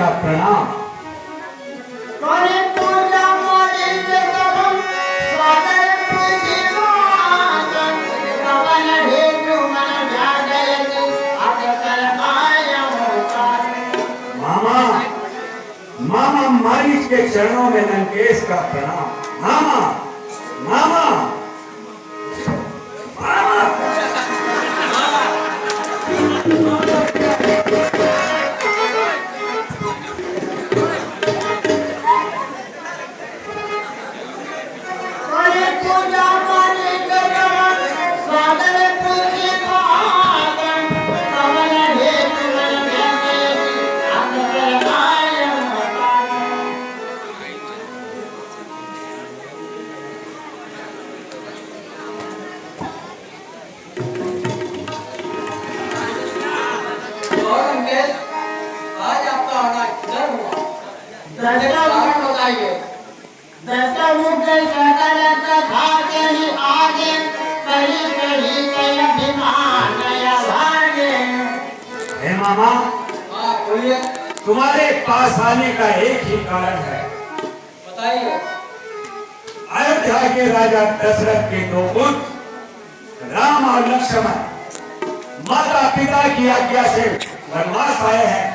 इसका प्रणाम। मामा मामा मारीच के चरणों में लंकेश का प्रणाम। मामा मामा मामा तुम्हारे पास आने का एक ही कारण है। बताइए। अयोध्या के राजा दशरथ के दो पुत्र राम और लक्ष्मण माता पिता की आज्ञा से वनवास आए हैं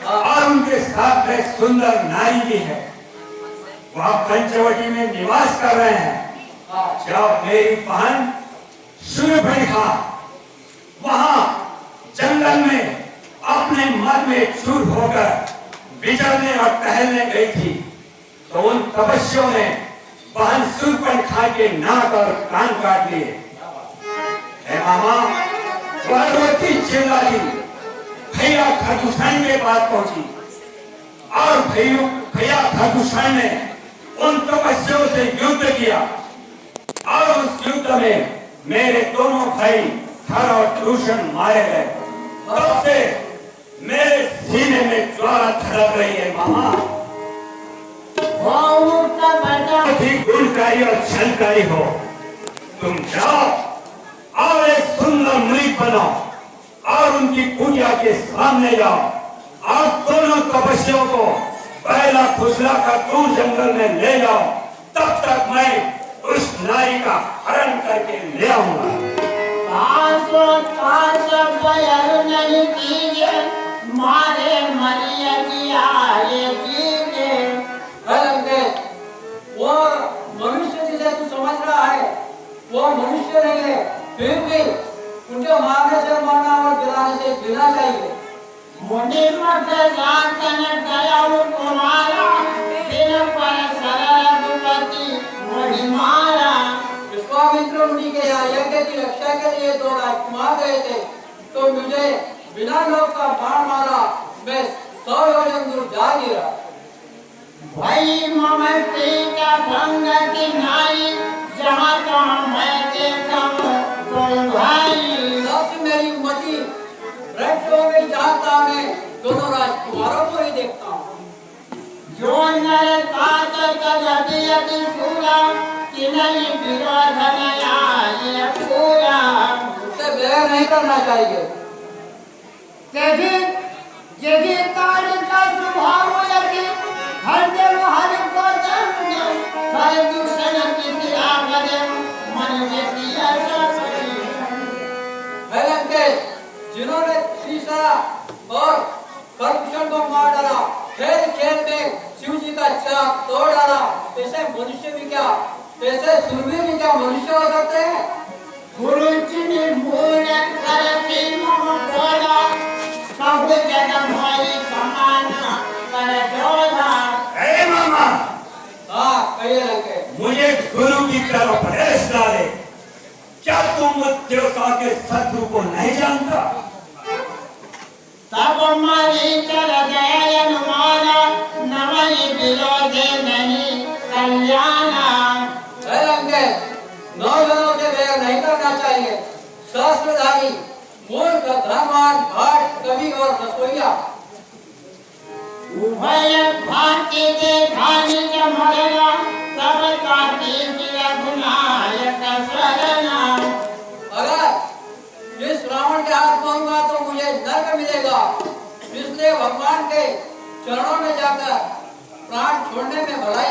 और उनके साथ में सुंदर नारी भी है। वह पंचवटी में निवास कर रहे हैं। जब मेरी बहन शूर्पणखा वहां जंगल में अपने मन में चूर होकर विचरने और टहलने गई थी तो उन तपस्वियों ने बहन शूर्पणखा के नाक और कान काट लिए। मामा वह रोती चिल्लाई, भैया खरदूषण के पास पहुंची और भैया खरदूषण ने उन तपस्वियों से युद्ध किया और उस युद्ध में मेरे दोनों भाई खर और दूषण मारे गए। तब से मेरे सीने में ज्वाला धड़क रही है। मामा बहुत ही गुणकारी और छलकारी हो। तुम जाओ और एक सुंदर मुनि बनो और उनकी पूजा के सामने जाओ और दोनों तपस्वियों को पहला फुसला कर दूर जंगल में ले जाओ। तब तक मैं उस नारी का हरण करके ले आऊंगा। नहीं कीजिए मारे मरिया वो मनुष्य जिसे तू समझ रहा है वो मनुष्य नहीं है, फिर भी उनके मारने से मरना और गिराने से गिरना चाहिए। मुनि मत गया तुम्हारा दिन पर सरल दुपति मुनि मारा। विश्वामित्र मुनि के यहाँ यज्ञ की रक्षा के लिए दो राजकुमार गए थे तो मुझे बिना नौक का बाण मारा, मैं 100 योजन दूर जा गिरा। भाई ममते का भंग की नाई जहाँ तहाँ मैं देखा कोई भाई। सबसे मेरी मति भ्रष्ट हो गई, चाहता मैं दोनों राजकुमारों को ही देखता हूँ। जो नर तात कदति अति सूरा कि नहीं विरोध नया पूरा। उससे व्यय नहीं करना चाहिए। जगह कार्य का स्वभाव लगे हर जगह हर को हर दूषण किसी आगे मन किया जिन्होंने शीशा और खरदूषण को मार डाला, खेल खेल में शिव जी का चाक तोड़ डाला, ऐसे मनुष्य भी क्या, ऐसे सुरवीर भी क्या मनुष्य हो सकते हैं? गुरु जी ने भूल करती मोड़ा सब जन्म भाई समान कर जोधा। ए मामा हाँ कहिए लगे। मुझे गुरु की तरफ भेज डाले। क्या तुम देवता के शत्रु को नहीं जानता? तब हमारी चल गए अनुमाना नवई विरोधे नहीं कल्याणा। लगे 9 जनों से व्यय नहीं करना चाहिए। शास्त्रधारी मूर्ख धर्मान घाट कवि और रसोइया उभय भांति देखानी जमरना तब काटी गुनायक शरणा। अगर इस रावण के हाथ पाऊंगा तो मुझे नरक मिलेगा, इसलिए भगवान के चरणों में जाकर प्राण छोड़ने में भलाई